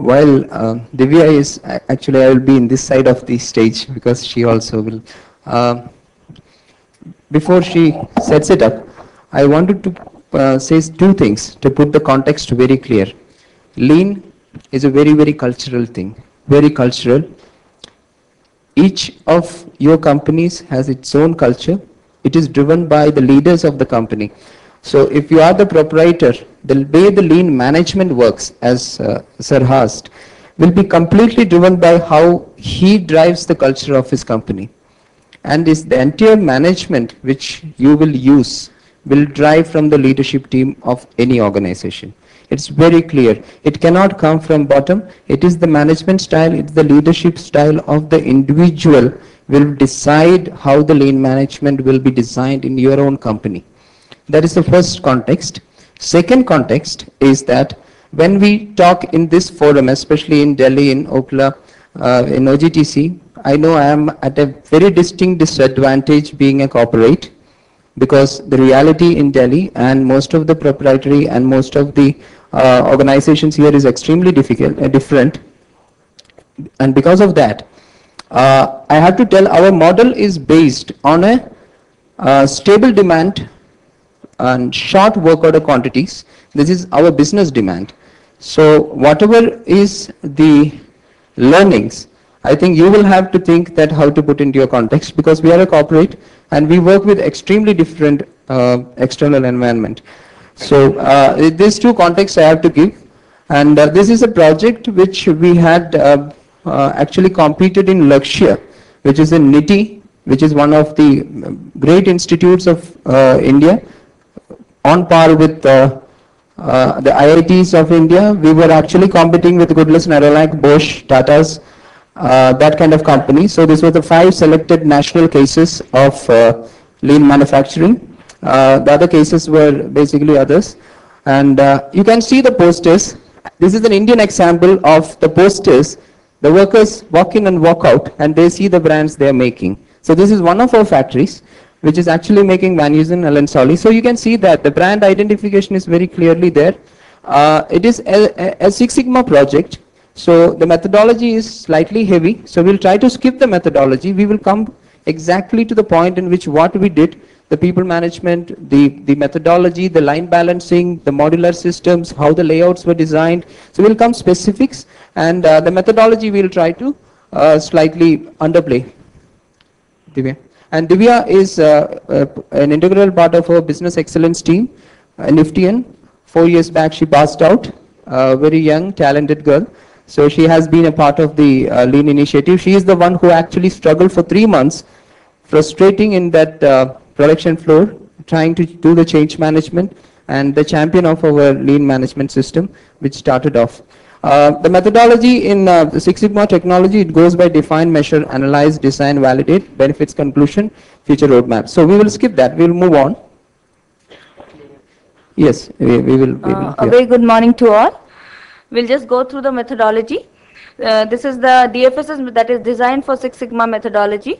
while Divya is actually, I will be in this side of the stage because she also will. Uh, Before she sets it up, I wanted to say two things to put the context very clear. Lean is a very, very cultural thing, very cultural. Each of your companies has its own culture. It is driven by the leaders of the company. So if you are the proprietor, the way the lean management works, as Sir asked, will be completely driven by how he drives the culture of his company. And is the entire management which you will use will drive from the leadership team of any organization. It's very clear. It cannot come from bottom. It is the management style, it's the leadership style of the individual will decide how the lean management will be designed in your own company. That is the first context. Second context is that when we talk in this forum, especially in Delhi, in Okla, in OGTC, I know I am at a very distinct disadvantage being a corporate, because the reality in Delhi and most of the proprietary and most of the organizations here is extremely different. And because of that, I have to tell our model is based on a stable demand and short work order quantities. This is our business demand. So whatever is the learnings, I think you will have to think that how to put into your context, because we are a corporate and we work with extremely different external environment. So these two contexts I have to give, and this is a project which we had actually competed in Lakshya, which is in NITI, which is one of the great institutes of India, on par with the IITs of India. We were actually competing with Goodless, Nerolac, Bosch, Tata's, that kind of company. So this was the 5 selected national cases of lean manufacturing. The other cases were basically others. And you can see the posters. This is an Indian example of the posters. The workers walk in and walk out and they see the brands they are making. So this is one of our factories which is actually making Van Heusen, Allen Solly. So you can see that the brand identification is very clearly there. It is a Six Sigma project. So the methodology is slightly heavy. So we'll try to skip the methodology. We will come exactly to the point in which what we did, the people management, the methodology, the line balancing, the modular systems, how the layouts were designed. So we'll come specifics, and the methodology we'll try to slightly underplay. Divya. And Divya is an integral part of our business excellence team, an Niftian. 4 years back she passed out, very young, talented girl. So she has been a part of the lean initiative. She is the one who actually struggled for 3 months, frustrating in that production floor, trying to do the change management, and the champion of our lean management system, which started off. The methodology in the Six Sigma technology, it goes by define, measure, analyze, design, validate, benefits, conclusion, future roadmap. So we will skip that. We will move on. Yes, we will. A very good morning to all. We'll just go through the methodology. This is the DFSS that is designed for Six Sigma methodology.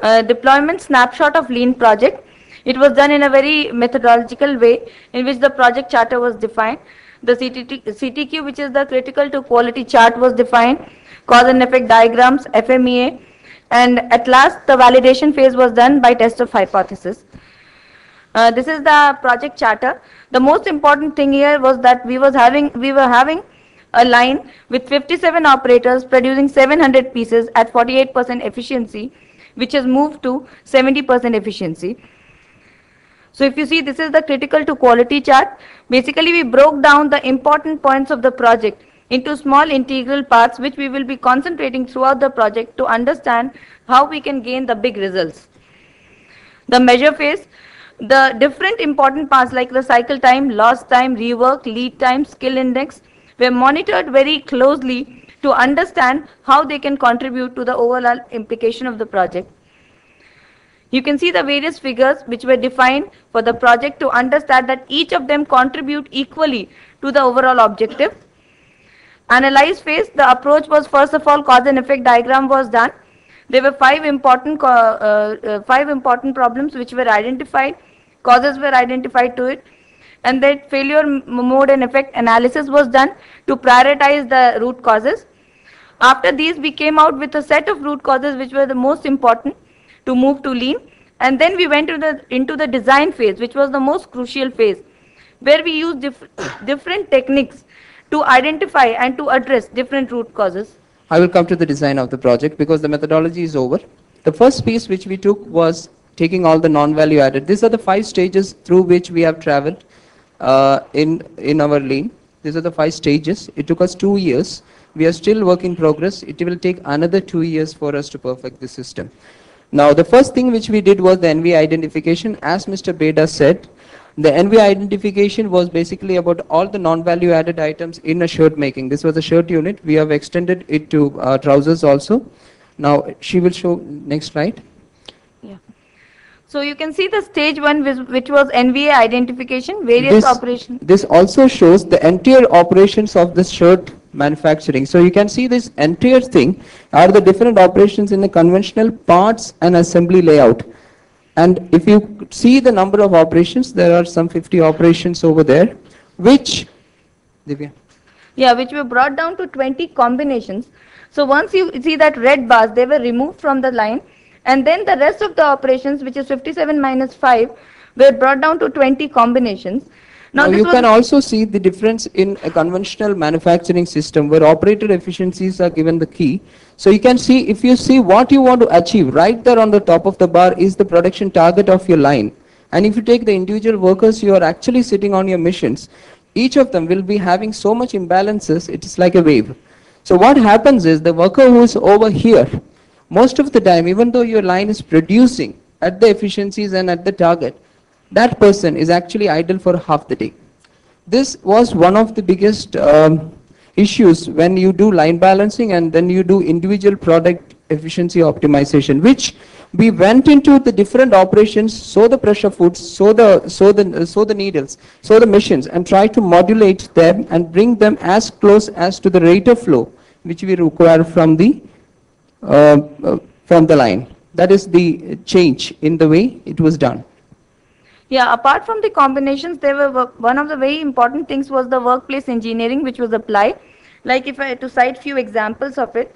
Deployment snapshot of lean project. It was done in a very methodological way in which the project charter was defined. The CTQ, which is the critical to quality chart, was defined, cause and effect diagrams, FMEA, and at last the validation phase was done by test of hypothesis. This is the project charter. The most important thing here was that we were having a line with 57 operators producing 700 pieces at 48% efficiency, which has moved to 70% efficiency. So if you see, this is the critical to quality chart. Basically, we broke down the important points of the project into small integral parts, which we will be concentrating throughout the project to understand how we can gain the big results. The measure phase, the different important parts like the cycle time, lost time, rework, lead time, skill index were monitored very closely to understand how they can contribute to the overall implication of the project. You can see the various figures which were defined for the project to understand that each of them contribute equally to the overall objective. Analyze phase, the approach was first of all cause and effect diagram was done. There were 5 important problems which were identified, causes were identified to it, and that failure mode and effect analysis was done to prioritize the root causes. After these, we came out with a set of root causes which were the most important to move to lean, and then we went into the design phase, which was the most crucial phase, where we used different techniques to identify and to address different root causes. I will come to the design of the project because the methodology is over. The first piece which we took was taking all the non-value added. These are the 5 stages through which we have traveled in our lean. These are the 5 stages. It took us 2 years. We are still work in progress. It will take another 2 years for us to perfect the system. Now, the first thing which we did was the NV identification. As Mr. Beda said, the NV identification was basically about all the non-value added items in a shirt making. This was a shirt unit. We have extended it to trousers also. Now, she will show next slide. Yeah. So you can see the stage 1, which was NVA identification, various operations. This also shows the entire operations of this shirt manufacturing. So you can see this entire thing are the different operations in the conventional parts and assembly layout. And if you see the number of operations, there are some 50 operations over there, which, Divya? Yeah, which were brought down to 20 combinations. So once you see that red bars, they were removed from the line, and then the rest of the operations, which is 57 minus 5, were brought down to 20 combinations. Now you can also see the difference in a conventional manufacturing system where operator efficiencies are given the key. So you can see, if you see what you want to achieve, right there on the top of the bar is the production target of your line. And if you take the individual workers, you are actually sitting on your machines. Each of them will be having so much imbalances, it is like a wave. So what happens is the worker who is over here, most of the time, even though your line is producing at the efficiencies and at the target, that person is actually idle for half the day. This was one of the biggest issues when you do line balancing and then you do individual product efficiency optimization, which we went into the different operations, sew the pressure foods, sew the needles, sew the machines, and try to modulate them and bring them as close as to the rate of flow which we require from the line. That is the change in the way it was done. Yeah, apart from the combinations, there were one of the very important things was the workplace engineering which was applied. Like if I had to cite few examples of it,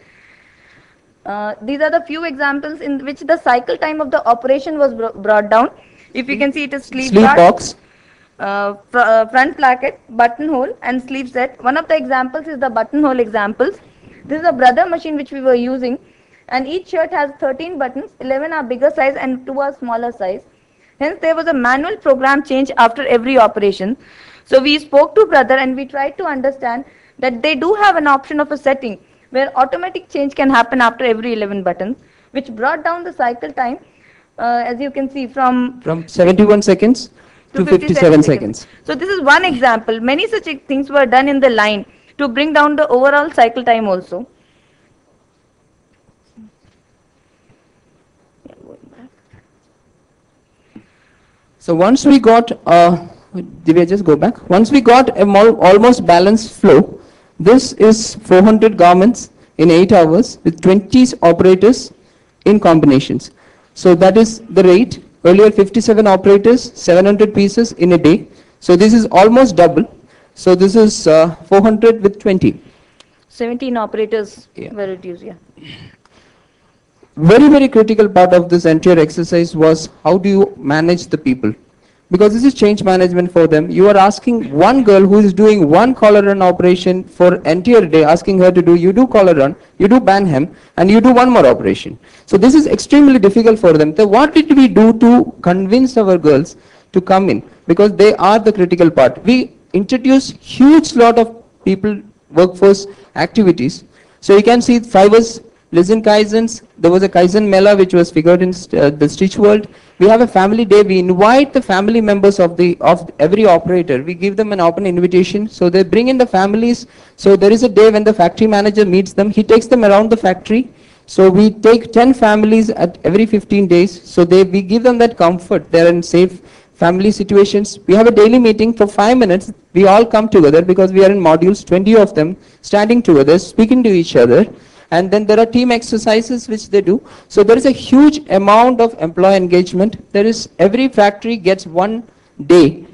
these are the few examples in which the cycle time of the operation was brought down. If you can see, it is sleeve box, front placket, buttonhole, and sleeve set. One of the examples is the buttonhole examples. This is a brother machine which we were using, and each shirt has 13 buttons. 11 are bigger size and 2 are smaller size. Hence, there was a manual program change after every operation. So we spoke to brother and we tried to understand that they do have an option of a setting where automatic change can happen after every 11 buttons, which brought down the cycle time, as you can see, from 71 seconds to 57 seconds. So this is one example. Many such things were done in the line to bring down the overall cycle time also. So once we got, Divya, just go back. Once we got a almost balanced flow, this is 400 garments in 8 hours with 20 operators in combinations. So that is the rate. Earlier 57 operators, 700 pieces in a day. So this is almost double. So this is 400 with 20. 17 operators were reduced, yeah. Very, very critical part of this entire exercise was how do you manage the people? Because this is change management for them. You are asking one girl who is doing one collar run operation for entire day, asking her to do, you do collar run, you do band hem, and you do one more operation. So this is extremely difficult for them. So what did we do to convince our girls to come in? Because they are the critical part. We introduced huge lot of people, workforce activities. So you can see fibers, Listen Kaizens, there was a Kaizen Mela which was figured in the Stitch World. We have a family day. We invite the family members of every operator. We give them an open invitation. So they bring in the families. So there is a day when the factory manager meets them. He takes them around the factory. So we take 10 families at every 15 days. So we give them that comfort. They're in safe family situations. We have a daily meeting for 5 minutes. We all come together because we are in modules, 20 of them, standing together, speaking to each other. And then there are team exercises which they do. So there is a huge amount of employee engagement. There is, every factory gets 1 day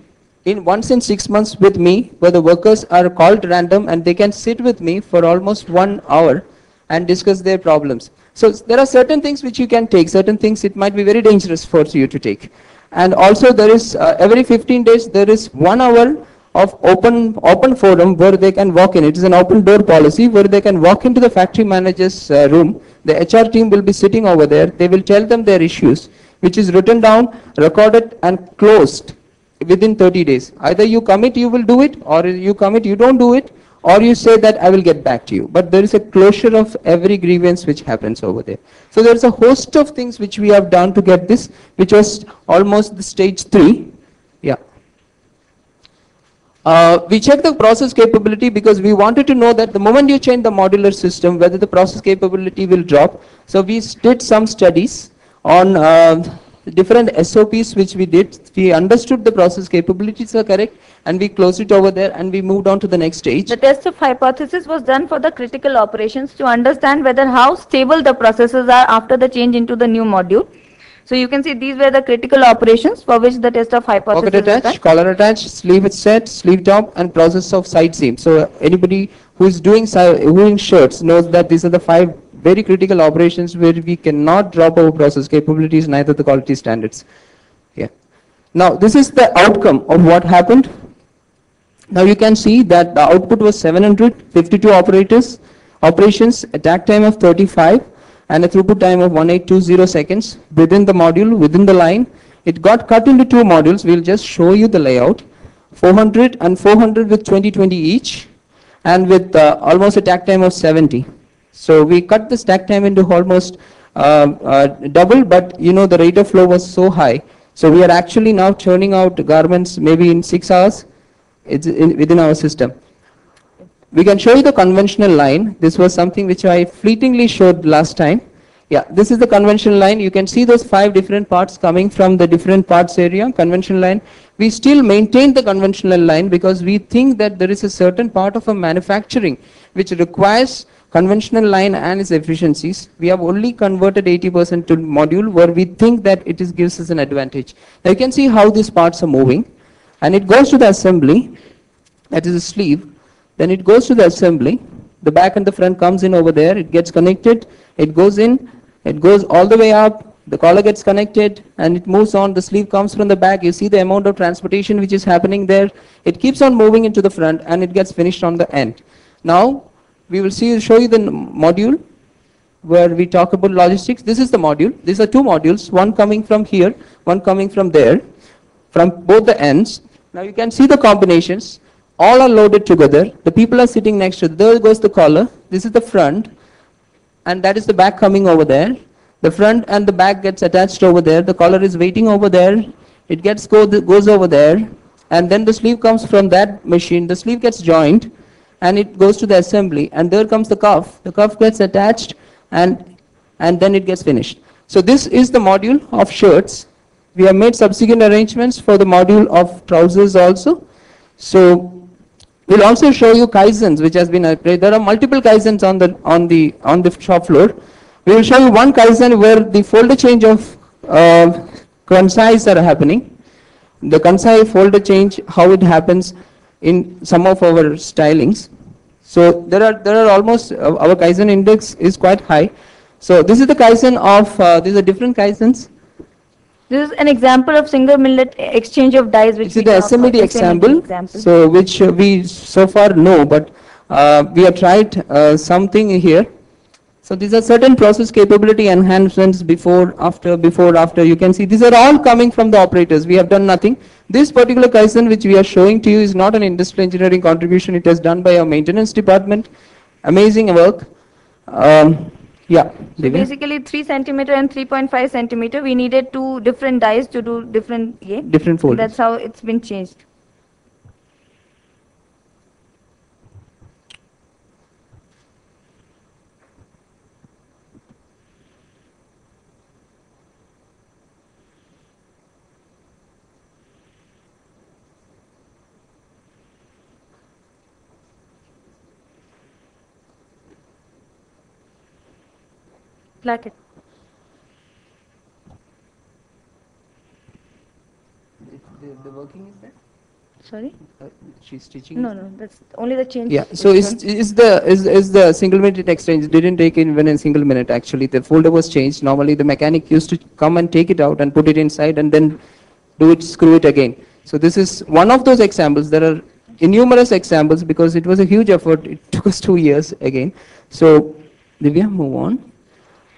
in once in 6 months with me, where the workers are called random and they can sit with me for almost 1 hour and discuss their problems. So there are certain things which you can take, certain things it might be very dangerous for you to take. And also there is every 15 days there is 1 hour of open forum where they can walk in. It is an open door policy where they can walk into the factory manager's room. The HR team will be sitting over there. They will tell them their issues, which is written down, recorded and closed within 30 days. Either you commit, you will do it, or you commit, you don't do it, or you say that I will get back to you. But there is a closure of every grievance which happens over there. So there is a host of things which we have done to get this, which was almost the stage 3. Yeah. We checked the process capability because we wanted to know that the moment you change the modular system, whether the process capability will drop. So we did some studies on different SOPs which we did. We understood the process capabilities are correct and we closed it over there and we moved on to the next stage. The test of hypothesis was done for the critical operations to understand whether how stable the processes are after the change into the new module. So you can see these were the critical operations for which the test of hypothesis Pocket was attach, done. collar attach, sleeve set, sleeve top, and process of side seam. So anybody who is doing shirts knows that these are the 5 very critical operations where we cannot drop our process capabilities, neither the quality standards. Yeah. Now this is the outcome of what happened. Now you can see that the output was 752 operations, attack time of 35, and a throughput time of 1820 seconds within the module, within the line. It got cut into 2 modules. We'll just show you the layout. 400 and 400 with 2020 each, and with almost a attack time of 70. So we cut the stack time into almost double, but you know the rate of flow was so high. So we are actually now churning out garments maybe in 6 hours. It's within our system. We can show you the conventional line. This was something which I fleetingly showed last time. Yeah, this is the conventional line. You can see those 5 different parts coming from the different parts area, conventional line. We still maintain the conventional line because we think that there is a certain part of a manufacturing which requires conventional line and its efficiencies. We have only converted 80% to module where we think that it gives us an advantage. Now you can see how these parts are moving, and it goes to the assembly, that is a sleeve. Then it goes to the assembly. The back and the front comes in over there. It gets connected. It goes in. It goes all the way up. The collar gets connected and it moves on. The sleeve comes from the back. You see the amount of transportation which is happening there. It keeps on moving into the front and it gets finished on the end. Now we will show you the module where we talk about logistics. This is the module. These are 2 modules, one coming from here, one coming from there, from both the ends. Now you can see the combinations. All are loaded together. The people are sitting next to it. There goes the collar. This is the front, and that is the back coming over there. The front and the back gets attached over there. The collar is waiting over there. It goes over there, and then the sleeve comes from that machine. The sleeve gets joined, and it goes to the assembly. And there comes the cuff. The cuff gets attached, and then it gets finished. So this is the module of shirts. We have made subsequent arrangements for the module of trousers also. So we'll also show you Kaizens, which has been there are multiple Kaizens on the shop floor. We will show you one Kaizen where the folder change of kansais are happening. The kansai folder change, how it happens in some of our stylings. So there are almost our Kaizen index is quite high. So this is the Kaizen of these are different Kaizens. This is an example of single millet exchange of dyes, which This is the SMED example, so which we so far know, but we have tried something here. So these are certain process capability enhancements before, after. You can see these are all coming from the operators. We have done nothing. This particular Kaizen which we are showing to you is not an industrial engineering contribution. It is done by our maintenance department. Amazing work. Yeah. So basically 3 centimeter and 3.5 centimeter, we needed 2 different dyes to do different folders. That's how it's been changed. Placket. The working is there? Sorry? She's teaching. No, no, that's only the change. Yeah. So is the single minute exchange didn't take even a single minute actually. The folder was changed. Normally the mechanic used to come and take it out and put it inside and then screw it again. So this is one of those examples. There are innumerous examples because it was a huge effort. It took us 2 years again. So Divya, move on.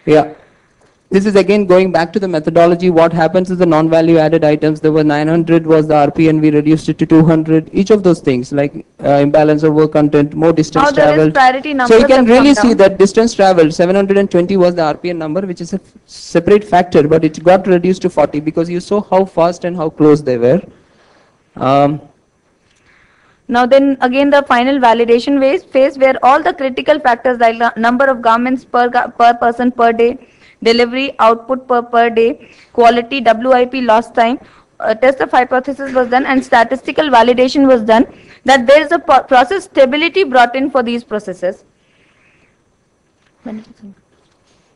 Yeah. This is again going back to the methodology. What happens is the non-value added items. There were 900 was the RP and we reduced it to 200. Each of those things like imbalance of work content, more distance There is traveled. priority So numbers you can have come really see down. that distance traveled 720 was the RPN number, which is a separate factor, but it got reduced to 40 because you saw how fast and how close they were. Now then again the final validation phase where all the critical factors like number of garments per person per day, delivery output per day, quality, WIP, lost time, test of hypothesis was done and statistical validation was done that there is a process stability brought in for these processes.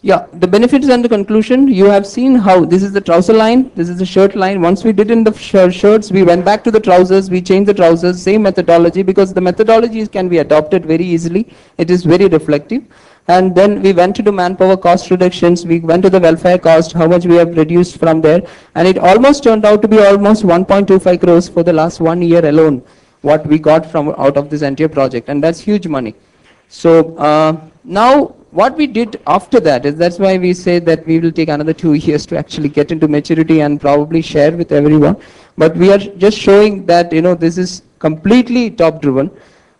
Yeah, the benefits and the conclusion, you have seen how this is the trouser line, this is the shirt line. Once we did in the shirts, we went back to the trousers, we changed the trousers, same methodology because the methodology can be adopted very easily. It is very reflective. And then we went to do manpower cost reductions, we went to the welfare cost, how much we have reduced from there. And it almost turned out to be almost 1.25 crores for the last 1 year alone, what we got from out of this entire project. And that's huge money. So now, what we did after that is that's why we say that we will take another 2 years to actually get into maturity and probably share with everyone. But we are just showing that, you know, this is completely top driven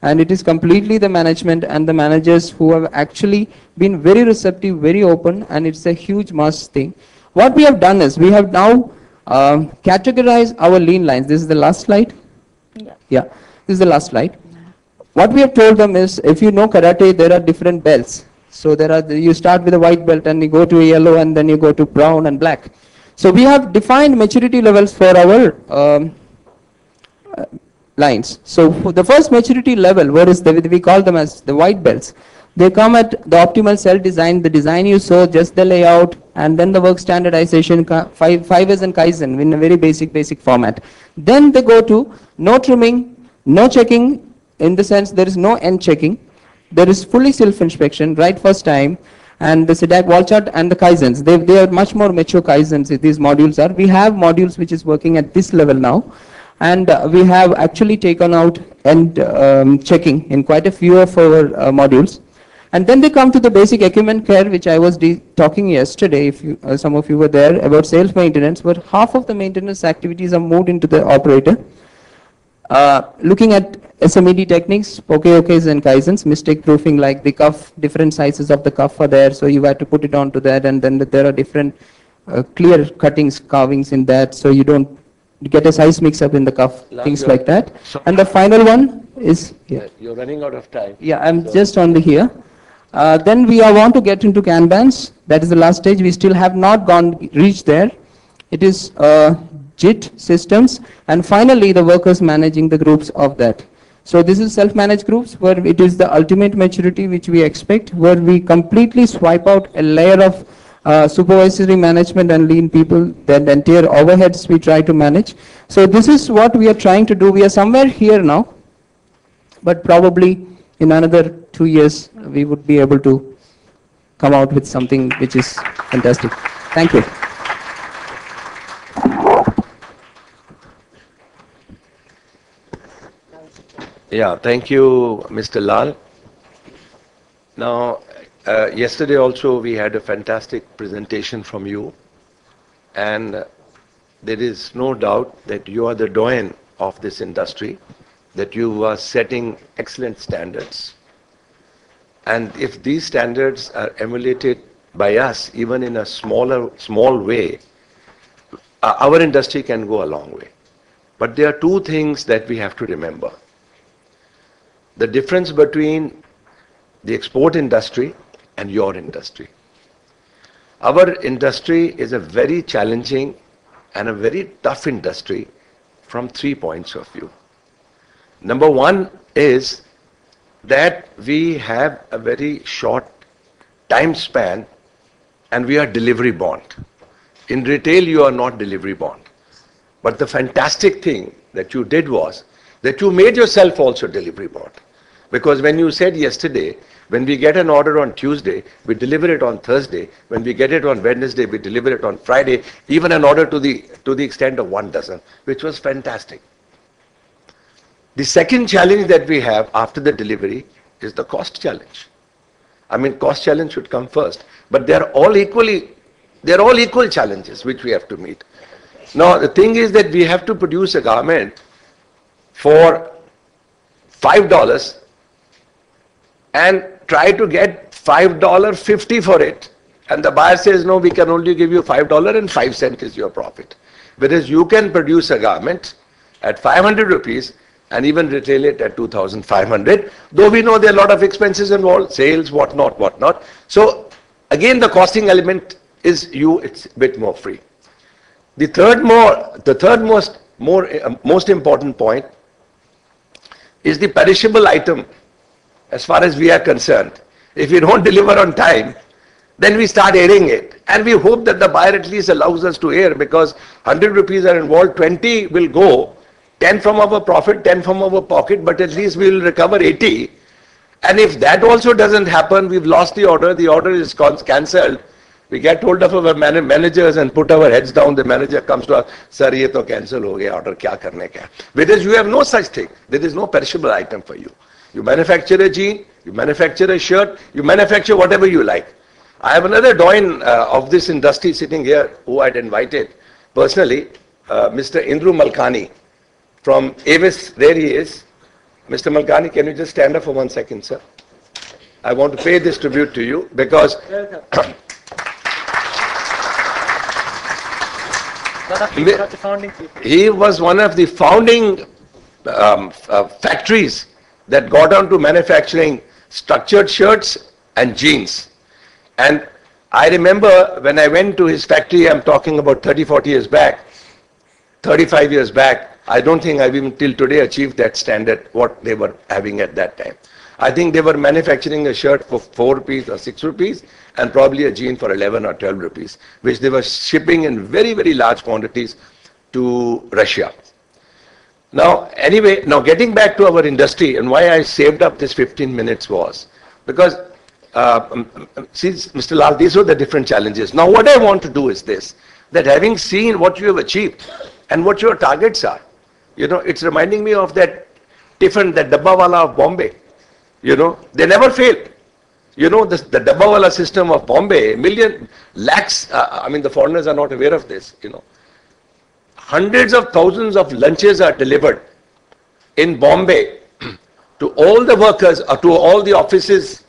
and it is completely the management and the managers who have actually been very receptive, very open, and it's a huge mass thing. What we have done is we have now categorized our lean lines. This is the last slide. Yeah, this is the last slide. What we have told them is, if you know karate, there are different belts. So you start with a white belt and you go to a yellow and then you go to brown and black. So we have defined maturity levels for our lines. So for the first maturity level, we call them as the white belts. They come at the optimal cell design, the design you saw, just the layout, and then the work standardization, 5S and Kaizen in a very basic format. Then they go to no trimming, no checking, in the sense there is no end checking. There is fully self-inspection, right first time, and the SIDAC wall chart and the Kaizens. They are much more mature Kaizens, these modules are. We have modules which is working at this level now, and we have actually taken out end checking in quite a few of our modules. And then they come to the basic equipment care, which I was talking yesterday, if you, some of you were there, about self-maintenance, where half of the maintenance activities are moved into the operator. Looking at SMED techniques, OKs and Kaizens, mistake proofing, like the cuff, different sizes of the cuff are there, so you have to put it onto that, and then there are different clear cuttings, carvings in that, so you don't get a size mix up in the cuff, things like that. And the final one is here. You're running out of time. Yeah, I'm just only here. Then we want to get into Kanbans. That is the last stage. We still have not reached there. It is JIT systems, and finally the workers managing the groups of that. So this is self-managed groups where it is the ultimate maturity which we expect, where we completely swipe out a layer of supervisory management and lean people, then the entire overheads we try to manage. So this is what we are trying to do. We are somewhere here now, but probably in another 2 years we would be able to come out with something which is fantastic. Thank you. Yeah, thank you, Mr. Lal. Now, yesterday also we had a fantastic presentation from you, and there is no doubt that you are the doyen of this industry, that you are setting excellent standards. And if these standards are emulated by us, even in a small way, our industry can go a long way. But there are two things that we have to remember. The difference between the export industry and your industry. Our industry is a very challenging and a very tough industry from 3 points of view. Number one is that we have a very short time span and we are delivery bound. In retail, you are not delivery bound. But the fantastic thing that you did was that you made yourself also delivery bot. Because when you said yesterday, when we get an order on Tuesday, we deliver it on Thursday. When we get it on Wednesday, we deliver it on Friday, even an order to the extent of 1 dozen, which was fantastic. The second challenge that we have after the delivery is the cost challenge. I mean, cost challenge should come first, but they're all equal challenges which we have to meet. Now, the thing is that we have to produce a garment for $5 and try to get $5.50 for it. And the buyer says, no, we can only give you $5.05 is your profit. Whereas you can produce a garment at 500 rupees and even retail it at 2,500, though we know there are a lot of expenses involved, sales, whatnot. So again, the costing element is it's a bit more free. The third most important point is the perishable item. As far as we are concerned, if we don't deliver on time, then we start airing it. And we hope that the buyer at least allows us to air, because 100 rupees are involved, 20 will go, 10 from our profit, 10 from our pocket, but at least we will recover 80. And if that also doesn't happen, we've lost the order is cancelled. We get hold of our managers and put our heads down. The manager comes to us, sir, ye to cancel ho gaya order, kya karne ka? Whereas you have no such thing. There is no perishable item for you. You manufacture a jean, you manufacture a shirt, you manufacture whatever you like. I have another doyen of this industry sitting here who I'd invited personally, Mr. Indru Malkani from Avis. There he is. Mr. Malkani, can you just stand up for 1 second, sir? I want to pay this tribute to you because he was one of the founding factories that got on to manufacturing structured shirts and jeans. And I remember when I went to his factory, I'm talking about 30, 40 years back, 35 years back, I don't think I've even till today achieved that standard, what they were having at that time. I think they were manufacturing a shirt for 4 rupees or 6 rupees and probably a jean for 11 or 12 rupees, which they were shipping in very, very large quantities to Russia. Now, anyway, getting back to our industry and why I saved up this 15 minutes was because, see, Mr. Lal, these were the different challenges. Now, what I want to do is this, that having seen what you have achieved and what your targets are, it's reminding me of that tiffin, that Dabbawala of Bombay. They never failed. The Dabbawala system of Bombay, lakhs, the foreigners are not aware of this, Hundreds of thousands of lunches are delivered in Bombay to all the workers, to all the offices,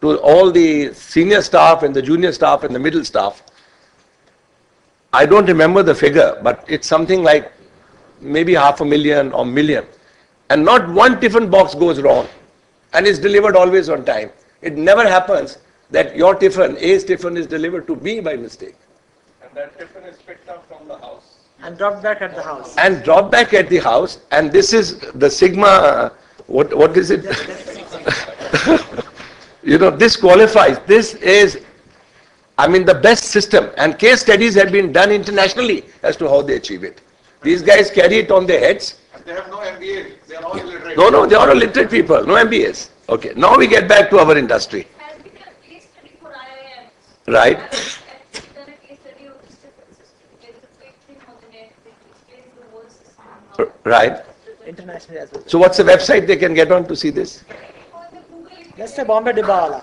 to all the senior staff and the junior staff and the middle staff. I don't remember the figure, but it's something like maybe 500,000 or million. And not one tiffin box goes wrong. And it's delivered always on time. It never happens that your tiffin, A's tiffin, is delivered to B by mistake. And that tiffin is picked up from the house. And dropped back at the house. And dropped back at the house. And this is the Sigma, what is it? This qualifies. This is, the best system. And case studies have been done internationally as to how they achieve it. These guys carry it on their heads. And they have no MBA. They are all illiterate. No, they are all literate people. No MBAs. Okay. Now we get back to our industry. Has been a case study for IIM. Right. Done a case study of this different system. There is a big thing on the net that explains the whole system. Right. Internationally as well. So what's the website they can get on to see this? Let's say Bombay Dabbawala.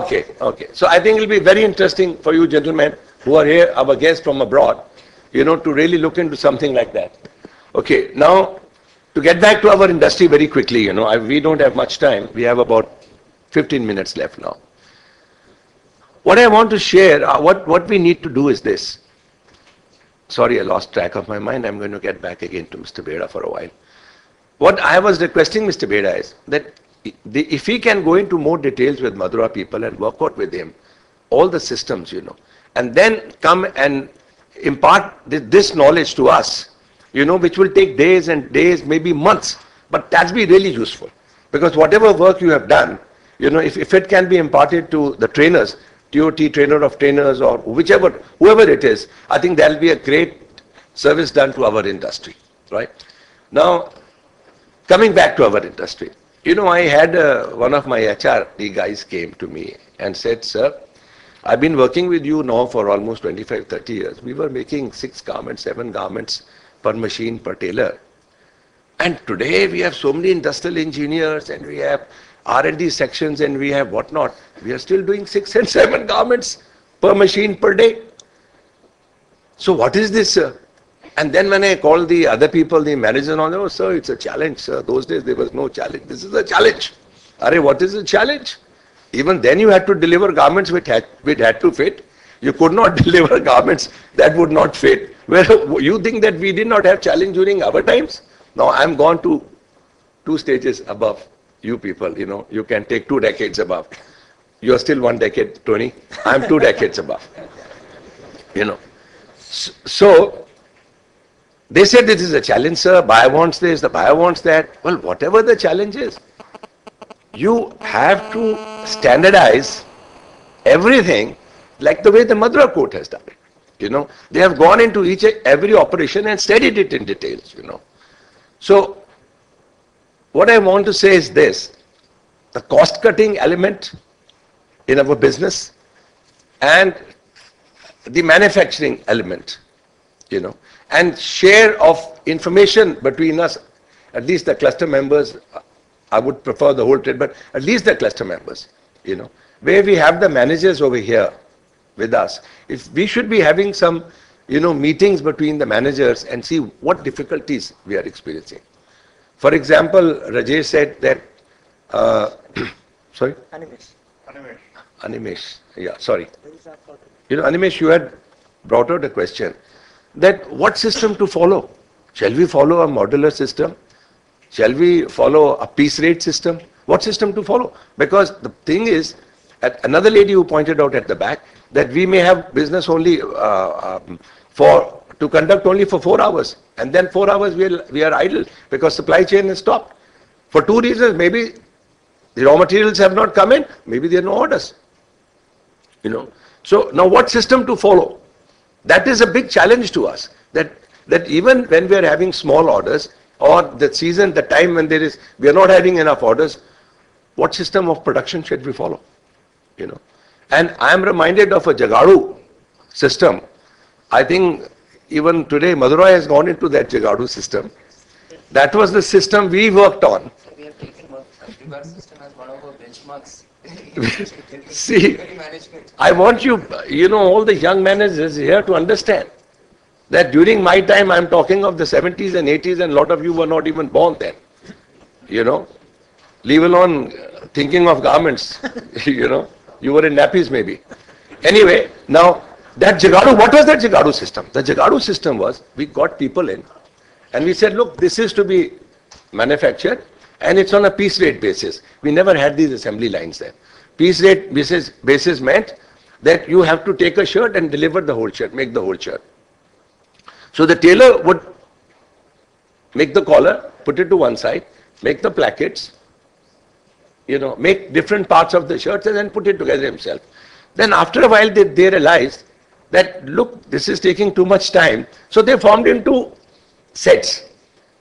Okay. So I think it will be very interesting for you gentlemen who are here, our guests from abroad, to really look into something like that. Okay, now to get back to our industry very quickly, we don't have much time. We have about 15 minutes left now. What I want to share, what we need to do is this. Sorry, I lost track of my mind. I'm going to get back again to Mr. Beda for a while. What I was requesting Mr. Beda is that if he can go into more details with Madura people and work out with him all the systems, and then come and impart this knowledge to us, which will take days and days, maybe months, but that's be really useful. Because whatever work you have done, if it can be imparted to the trainers, TOT, trainer of trainers, or whoever it is, I think that'll be a great service done to our industry, right? Now, coming back to our industry. You know, I had one of my HRD guys came to me and said, sir, I've been working with you now for almost 25, 30 years. We were making 6 garments, 7 garments per machine, per tailor. And today we have so many industrial engineers and we have R&D sections and we have whatnot. We are still doing 6 and 7 garments per machine per day. So what is this, sir? And then when I called the other people, the managers and all, oh, sir, it's a challenge, sir. Those days there was no challenge. This is a challenge. Arey, what is the challenge? Even then you had to deliver garments which had to fit. You could not deliver garments that would not fit. Well, you think that we did not have challenge during our times? Now I'm gone to 2 stages above you people, you know. You can take 2 decades above. You are still 1 decade, Tony. I'm 2 decades above. You know. So, they said this is a challenge, sir. Buyer wants this, the buyer wants that. Well, whatever the challenge is, you have to standardize everything like the way the Madura Court has done it. You know, they have gone into every operation and studied it in details, you know. So, what I want to say is this, the cost cutting element in our business and the manufacturing element, you know, and share of information between us, at least the cluster members, I would prefer the whole trade, but at least the cluster members, you know, where we have the managers over here with us. If we should be having some, you know, meetings between the managers and see what difficulties we are experiencing. For example, Rajesh said that, sorry? Animesh. Yeah, sorry. You know, Animesh, you had brought out a question that what system to follow? Shall we follow a modular system? Shall we follow a piece rate system? What system to follow? Because the thing is, another lady who pointed out at the back, that we may have business only to conduct only for 4 hours, and then 4 hours we are idle because supply chain is stopped. For 2 reasons, maybe the raw materials have not come in, maybe there are no orders. You know. So now what system to follow? That is a big challenge to us, that even when we are having small orders, or the season, the time when we are not having enough orders, what system of production should we follow? You know. And I am reminded of a Jagadu system. I think even today Madurai has gone into that Jagadu system. That was the system we worked on. We have taken Jagadu system as one of our benchmarks. See, I want you know, all the young managers here to understand that during my time, I'm talking of the 70s and 80s, and a lot of you were not even born then. You know, leave alone thinking of garments. You know, you were in nappies maybe. Anyway, now that Jagadu, what was that Jagadu system? The Jagadu system was, we got people in and we said, look, this is to be manufactured and it's on a piece rate basis. We never had these assembly lines there. Piece rate basis meant that you have to take a shirt and deliver the whole shirt, make the whole shirt. So the tailor would make the collar, put it to one side, make the plackets, you know, make different parts of the shirts and then put it together himself. Then after a while they realized that, look, this is taking too much time. So they formed into sets,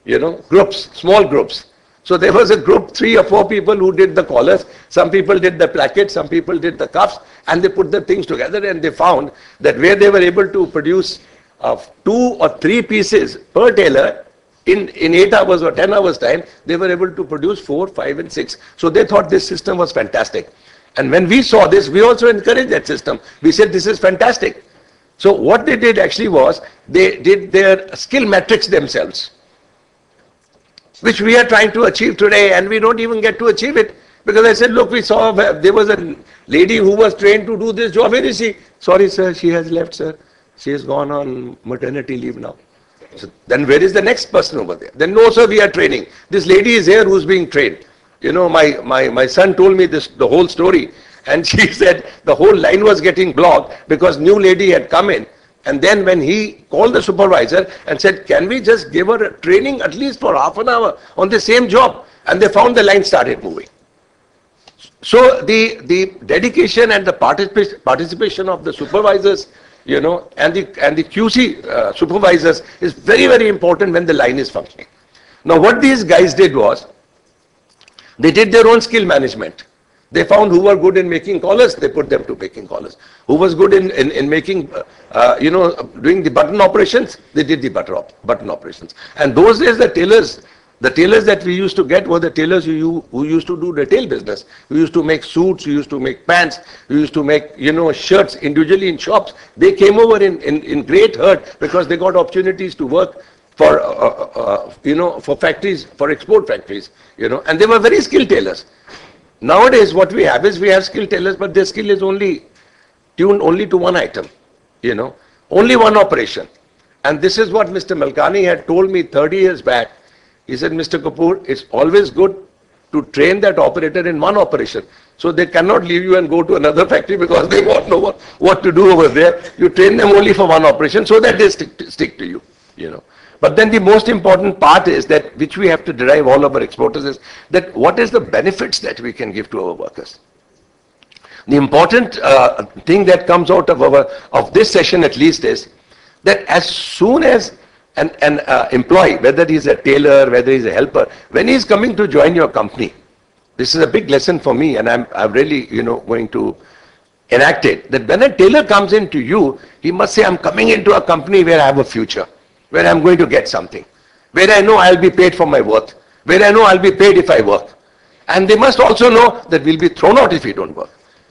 you know, groups, small groups. So there was a group, 3 or 4 people who did the collars, some people did the plackets, some people did the cuffs, and they put the things together and they found that where they were able to produce 2 or 3 pieces per tailor in 8 hours or 10 hours time, they were able to produce 4, 5 and 6. So they thought this system was fantastic. And when we saw this, we also encouraged that system. We said this is fantastic. So what they did actually was, they did their skill metrics themselves, which we are trying to achieve today, and we don't even get to achieve it. Because I said, look, we saw, there was a lady who was trained to do this job. Where is she? Sorry, sir, she has left, sir. She has gone on maternity leave now. So then where is the next person over there? Then no, sir, we are training. This lady is here who's being trained. You know, my son told me this, the whole story. And she said the whole line was getting blocked because new lady had come in. And then when he called the supervisor and said, can we just give her a training at least for half an hour on the same job? And they found the line started moving. So the dedication and the participation of the supervisors, you know, and the QC supervisors is very, very important when the line is functioning. Now what these guys did was, they did their own skill management. They found who were good in making collars, they put them to making collars. Who was good in making, doing the button operations, they did the button operations. And those days the tailors that we used to get were the tailors who used to do retail business. Who used to make suits, who used to make pants, who used to make, shirts individually in shops. They came over in great hurt because they got opportunities to work for, for factories, for export factories, and they were very skilled tailors. Nowadays, what we have is we have skilled tailors, but their skill is tuned only to one item, only one operation. And this is what Mr. Malkani had told me 30 years back. He said, Mr. Kapoor, it's always good to train that operator in one operation. So they cannot leave you and go to another factory because they won't know what to do over there. You train them only for one operation so that they stick to you, But then the most important part is that, which we have to derive all of our exporters, is that what is the benefits that we can give to our workers. The important thing that comes out of this session at least is that as soon as an employee, whether he's a tailor, whether he's a helper, when he's coming to join your company, this is a big lesson for me, and I'm really, going to enact it, that when a tailor comes into you, he must say, I'm coming into a company where I have a future, where I'm going to get something, where I know I'll be paid for my worth, where I know I'll be paid if I work. And they must also know that we'll be thrown out if we don't work.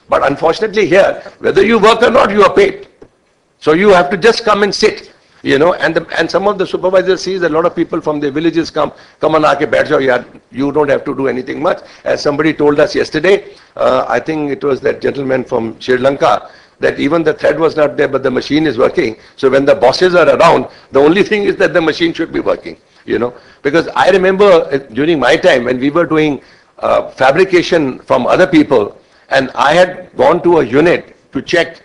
But unfortunately here, whether you work or not, you are paid. So you have to just come and sit, and some of the supervisors sees a lot of people from their villages come on aake baith jao yaar, you don't have to do anything much. As somebody told us yesterday, I think it was that gentleman from Sri Lanka, that even the thread was not there, but the machine is working. So when the bosses are around, the only thing is that the machine should be working, Because I remember during my time when we were doing fabrication from other people, and I had gone to a unit to check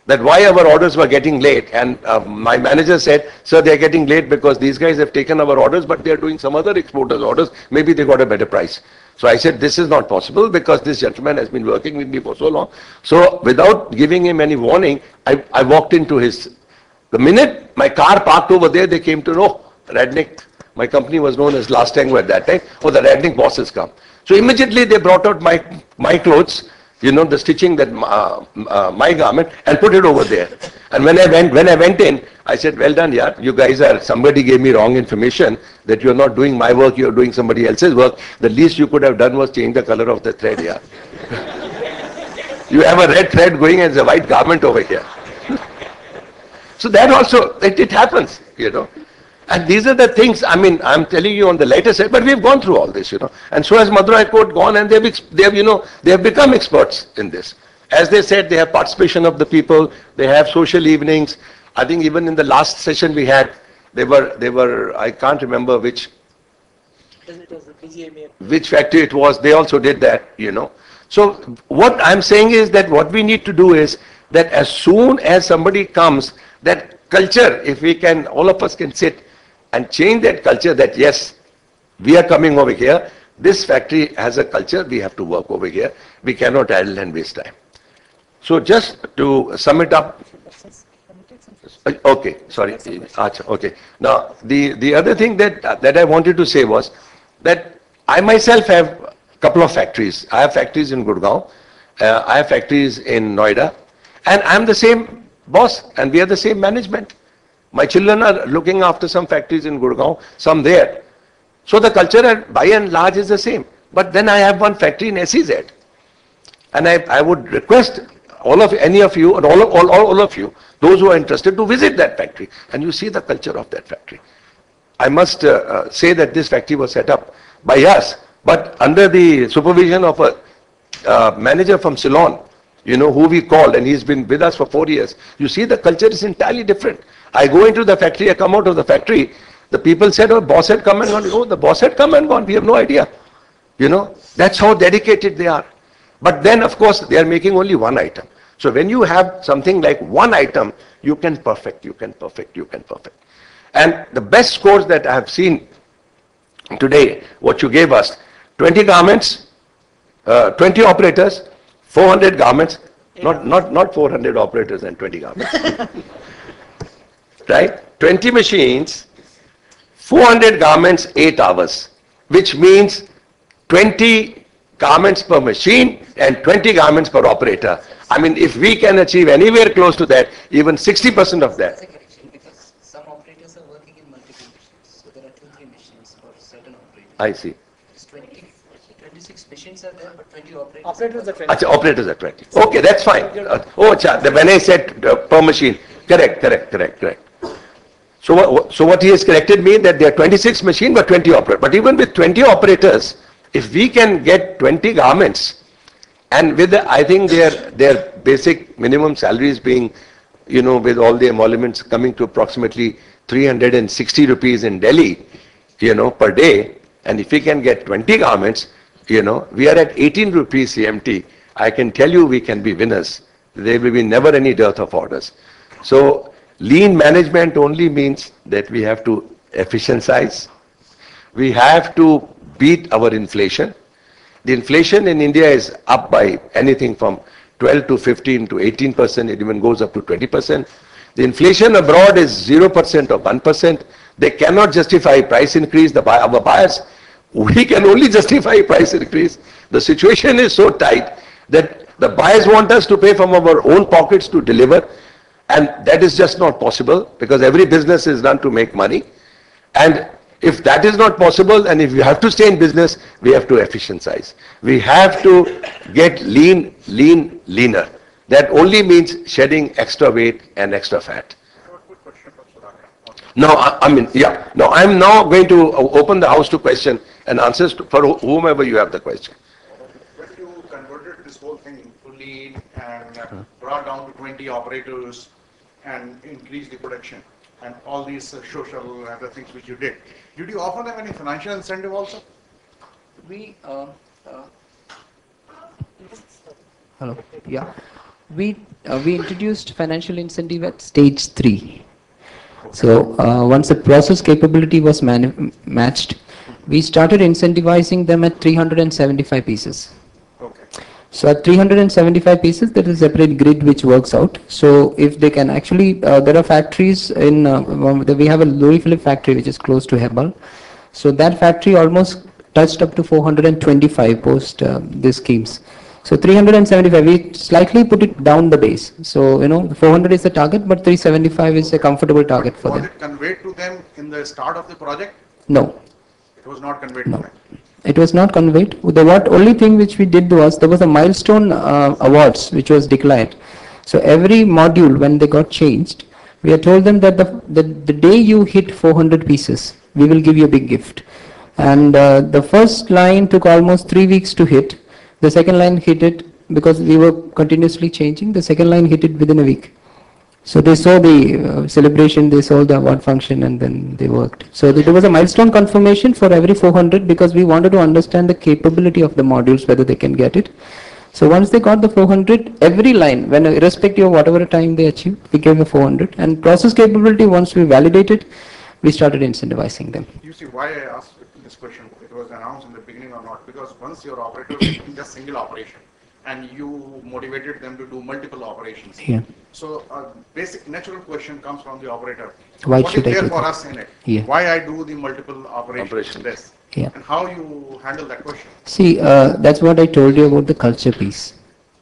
that why our orders were getting late. And my manager said, sir, they're getting late because these guys have taken our orders, but they're doing some other exporters' orders. Maybe they got a better price. So I said, this is not possible because this gentleman has been working with me for so long. So without giving him any warning, I walked into the minute my car parked over there, they came to know, Radnick, my company was known as Last Tango at that time, the Radnick boss has come. So immediately they brought out my clothes, the stitching, that my garment, and put it over there. And when I went in, I said, well done, yeah, you guys somebody gave me wrong information that you're not doing my work, you're doing somebody else's work. The least you could have done was change the color of the thread, yeah. You have a red thread going as a white garment over here. So that also, it happens, And these are the things, I'm telling you on the lighter side, but we've gone through all this, And so has Madurai Court gone, and they have become experts in this. As they said, they have participation of the people, they have social evenings. I think even in the last session we had, they were, I can't remember which factory it was, they also did that, So what I'm saying is that what we need to do is that as soon as somebody comes, that culture, if we can, all of us can sit and change that culture, that yes, we are coming over here, this factory has a culture, we have to work over here, we cannot idle and waste time. So just to sum it up, okay, sorry, okay. Now, the other thing that I wanted to say was that I myself have a couple of factories. I have factories in Gurgaon, I have factories in Noida, and I'm the same boss, and we are the same management. My children are looking after some factories in Gurgaon, some there. So the culture by and large is the same. But then I have one factory in SEZ. And I would request any of you, and all of you, those who are interested, to visit that factory. And you see the culture of that factory. I must say that this factory was set up by us, but under the supervision of a manager from Ceylon, who we called, and he's been with us for 4 years. You see, the culture is entirely different. I go into the factory, I come out of the factory, the people said, oh, boss had come and gone. Oh, the boss had come and gone, we have no idea. That's how dedicated they are. But then, of course, they are making only one item. So when you have something like one item, you can perfect. And the best scores that I have seen today, what you gave us, 20 garments, 20 operators, 400 garments, not 400 operators and 20 garments. Right? 20 machines, 400 garments, 8 hours, which means 20 garments per machine and 20 garments per operator. I mean, if we can achieve anywhere close to that, even 60% of that. correction because some operators are working in multiple machines. So there are 2-3 machines for certain operators. I see. 26 machines are there, but 20 operators. Operators are 20. Achha, operators are 20. Okay, that's fine. When I said per machine, correct. So what he has corrected me that there are 26 machines but 20 operators. But even with 20 operators, if we can get 20 garments, and with I think their basic minimum salaries being, with all the emoluments coming to approximately 360 rupees in Delhi, per day, and if we can get 20 garments, we are at 18 rupees CMT. I can tell you we can be winners. There will be never any dearth of orders. So lean management only means that we have to efficientize. We have to beat our inflation. The inflation in India is up by anything from 12 to 15 to 18%. It even goes up to 20%. The inflation abroad is 0% or 1%. They cannot justify price increase. Our buyers, we can only justify price increase. The situation is so tight that the buyers want us to pay from our own pockets to deliver, and that is just not possible because every business is done to make money. And if that is not possible, and if you have to stay in business, we have to efficientize. We have to get leaner. That only means shedding extra weight and extra fat. Now, I'm now going to open the house to question and answers for whomever you have the question. When you converted this whole thing to lean and brought down to 20 operators and increased the production and all these social and other things which you did you offer them any financial incentive also? We hello, yeah, we introduced financial incentive at stage 3. So once the process capability was matched, we started incentivizing them at 375 pieces. Okay. So at 375 pieces, there is a separate grid which works out. So if they can actually, there are factories in, we have a Louis Philippe factory which is close to Hebbal. So that factory almost touched up to 425 post these schemes. So 375, we slightly put it down the base. So, 400 is the target, but 375 is a comfortable target for them. Was it conveyed to them in the start of the project? No. It was not conveyed to them. It was not conveyed. The only thing which we did was there was a milestone awards which was declared. So every module when they got changed, we had told them that the day you hit 400 pieces, we will give you a big gift. And the first line took almost 3 weeks to hit. The second line hit it because we were continuously changing. The second line hit it within a week. So they saw the celebration, they saw the award function, and then they worked. So there was a milestone confirmation for every 400 because we wanted to understand the capability of the modules, whether they can get it. So once they got the 400, every line, when irrespective of whatever time they achieved, we gave the 400. And process capability, once we validated, we started incentivizing them. You see why I asked this question, it was announced in the beginning or not, because once your operator is in just single operation and you motivated them to do multiple operations. Yeah. So a basic natural question comes from the operator. Why what should is I there do for that? us in it? Yeah. Why I do the multiple operations? Operations. Yeah. And how you handle that question? See, that's what I told you about the culture piece.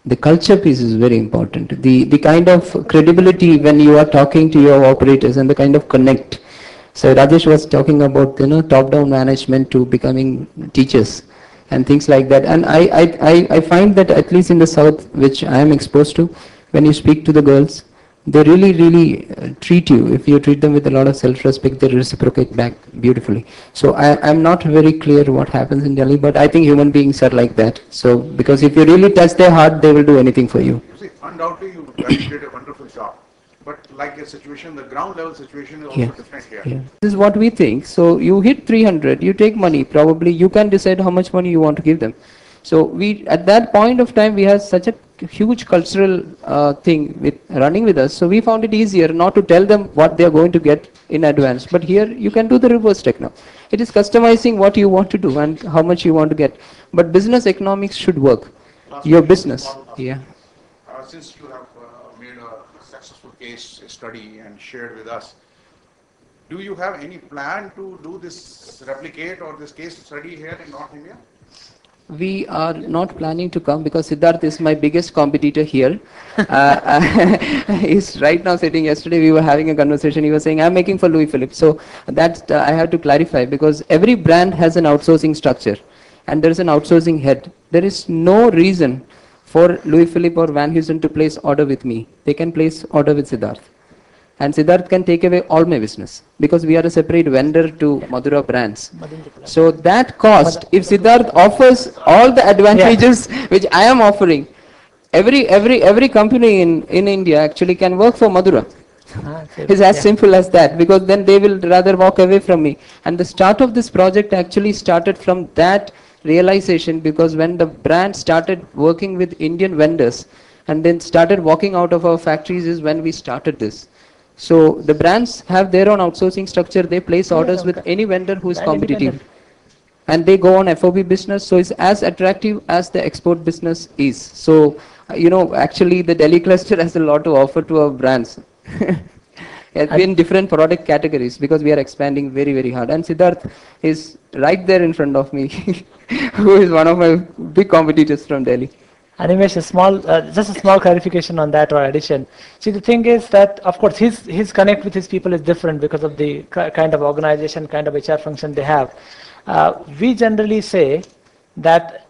The culture piece is very important. The kind of credibility when you are talking to your operators and the kind of connect. So Rajesh was talking about top-down management to becoming teachers and things like that. And I find that at least in the south, which I am exposed to, when you speak to the girls, they really treat you. If you treat them with a lot of self-respect, they reciprocate back beautifully. So I'm not very clear what happens in Delhi, but I think human beings are like that. So because if you really touch their heart, they will do anything for you. You see, undoubtedly you guys did a wonderful job. But like the situation, the ground level situation is also different here. Yeah. This is what we think. So you hit 300, you take money, probably you can decide how much money you want to give them. So we, at that point of time, we had such a huge cultural thing with running with us. So we found it easier not to tell them what they are going to get in advance. But here you can do the reverse techno. It is customizing what you want to do and how much you want to get. But business economics should work. Your business. Yeah. Since you have made a successful case study and shared with us, Do you have any plan to do this replicate or this case study here in North India? We are not planning to come because Siddharth is my biggest competitor here. He's right now sitting. Yesterday we were having a conversation. He was saying, I'm making for Louis Philippe. So that I have to clarify, because every brand has an outsourcing structure and there is an outsourcing head. There is no reason for Louis Philippe or Van Heusen to place order with me. They can place order with Siddharth. And Siddharth can take away all my business because we are a separate vendor to Madura brands. So that cost, if Siddharth offers all the advantages which I am offering, every company in India actually can work for Madura. It's as simple as that, because then they will rather walk away from me. And the start of this project actually started from that realization, because when the brand started working with Indian vendors and then started walking out of our factories is when we started this. So the brands have their own outsourcing structure. They place orders with any vendor who is competitive. And they go on FOB business, so it's as attractive as the export business is. So, actually the Delhi cluster has a lot to offer to our brands. In different product categories, because we are expanding very, very hard. And Siddharth is right there in front of me, who is one of my big competitors from Delhi. Animesh, just a small clarification on that or addition. See, the thing is that, of course, his connect with his people is different because of the kind of organization, kind of HR function they have. We generally say that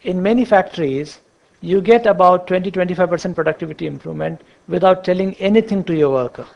in many factories, you get about 20-25% productivity improvement without telling anything to your worker.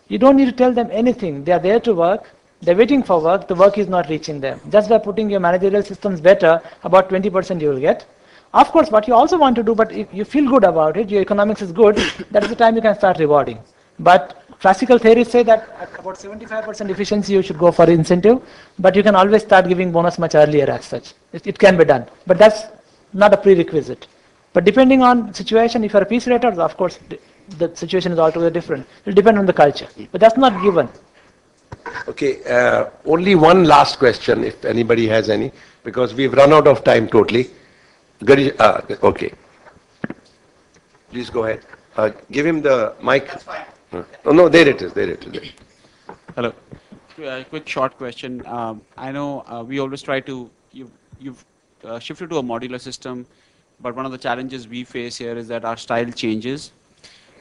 You don't need to tell them anything. They are there to work. They're waiting for work. The work is not reaching them. Just by putting your managerial systems better, about 20% you will get. Of course, what you also want to do, but if you feel good about it, your economics is good, that is the time you can start rewarding. But classical theories say that at about 75% efficiency you should go for incentive, but you can always start giving bonus much earlier as such. It can be done, but that's not a prerequisite. But depending on situation, if you're a piece rater, of course, the situation is altogether different. It will depend on the culture, but that's not given. Okay, only one last question, if anybody has any, because we've run out of time totally. Okay. Please go ahead. Give him the mic. That's fine. Oh, no, there it is. Hello. Quick short question. I know we always try to, you've shifted to a modular system, but one of the challenges we face here is that our style changes.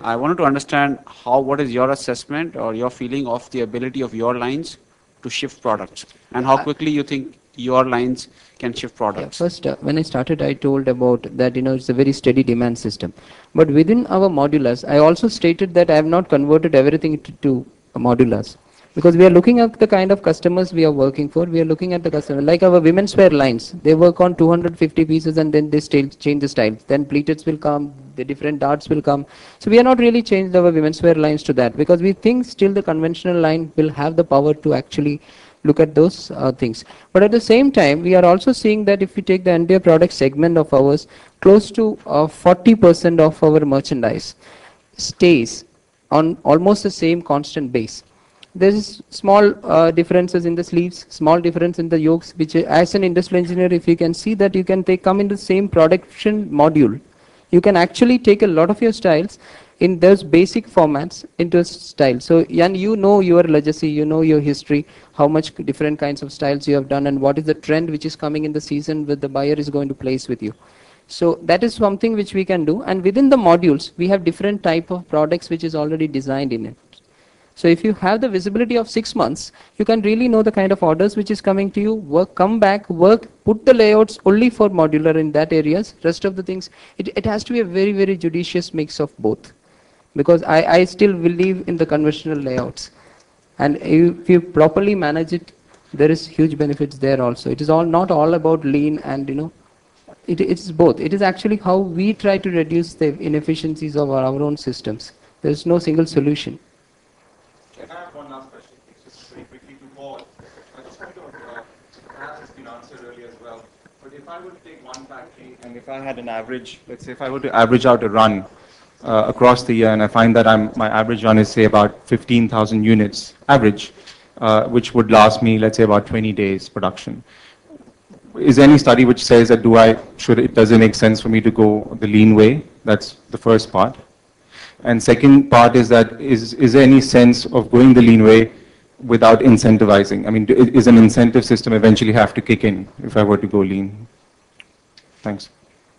I wanted to understand what is your assessment or your feeling of the ability of your lines to shift products, and how quickly you think your lines can shift products. Yeah, first, when I started, I told about that, it's a very steady demand system. But within our modulars, I also stated that I have not converted everything to modulars. Because we are looking at the kind of customers we are working for. We are looking at the customer, like our women's wear lines. They work on 250 pieces and then they change the style. Then pleateds will come, the different darts will come. So we are not really changed our women's wear lines to that, because we think still the conventional line will have the power to actually look at those things. But at the same time, we are also seeing that if we take the entire product segment of ours, close to 40% of our merchandise stays on almost the same constant base. There is small differences in the sleeves, small difference in the yokes, which as an industrial engineer, if you can see that you can come in the same production module, you can actually take a lot of your styles in those basic formats into a style. So, and you know your legacy, you know your history, how much different kinds of styles you have done, and what is the trend which is coming in the season that the buyer is going to place with you. So that is something which we can do. And within the modules, we have different type of products which is already designed in it. So if you have the visibility of 6 months, you can really know the kind of orders which is coming to you, come back, put the layouts only for modular in that areas. Rest of the things, it has to be a very, very judicious mix of both. Because I still believe in the conventional layouts. And if you properly manage it, there is huge benefits there also. It is not all about lean and, it's both. It is actually how we try to reduce the inefficiencies of our own systems. There is no single solution. Can I have one last question, please, just very quickly to Paul? I just want to, perhaps it's been answered earlier as well, but if I were to take one factory and if I had an average, let's say if I were to average out a run across the year, and I find that my average run is say about 15,000 units average, which would last me, let's say, about 20 days production. Is there any study which says that does it make sense for me to go the lean way? That's the first part. And second part is that is there any sense of going the lean way without incentivizing? I mean, is an incentive system eventually have to kick in if I were to go lean? Thanks.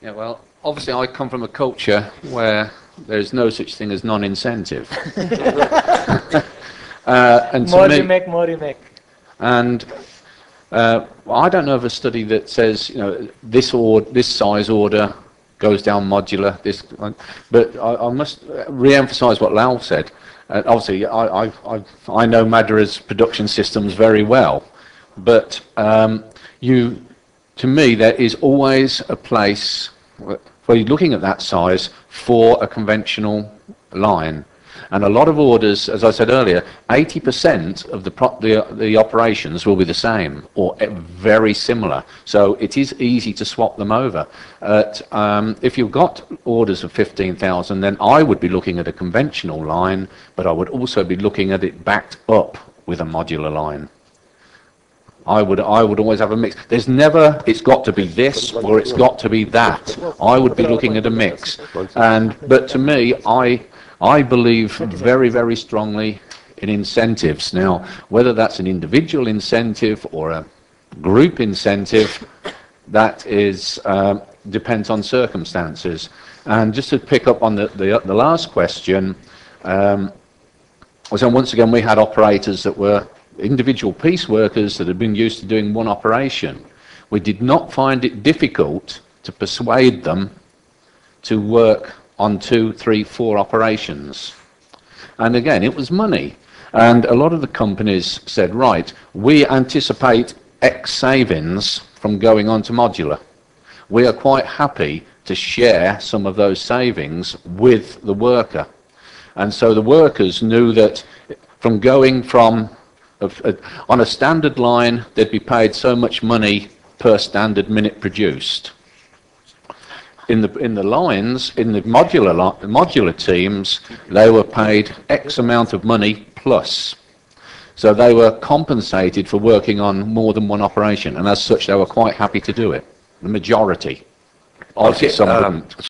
Yeah, well, obviously I come from a culture where there's no such thing as non-incentive. And to More me, you make, more you make. and I don't know of a study that says, you know, this size order goes down modular. But I must re-emphasise what Lal said. Obviously, I know Madura's production systems very well, but to me, there is always a place where you're looking at that size for a conventional line. And a lot of orders, as I said earlier, 80% of the operations will be the same or very similar. So it is easy to swap them over. If you've got orders of 15,000, then I would be looking at a conventional line, but I would also be looking at it backed up with a modular line. I would always have a mix. There's never, it's got to be this or it's got to be that. I would be looking at a mix. But to me, I believe very, very strongly in incentives. Now, whether that's an individual incentive or a group incentive, that is depends on circumstances. And just to pick up on the last question, so once again we had operators that were individual piece workers that had been used to doing one operation. We did not find it difficult to persuade them to work on 2, 3, 4 operations. And again, it was money. And a lot of the companies said, right, we anticipate X savings from going on to modular. We are quite happy to share some of those savings with the worker. And so the workers knew that from going from, on a standard line, they'd be paid so much money per standard minute produced. In the lines, in the modular teams, they were paid X amount of money plus. So they were compensated for working on more than one operation, and as such, they were quite happy to do it. The majority. Obviously, some wouldn't.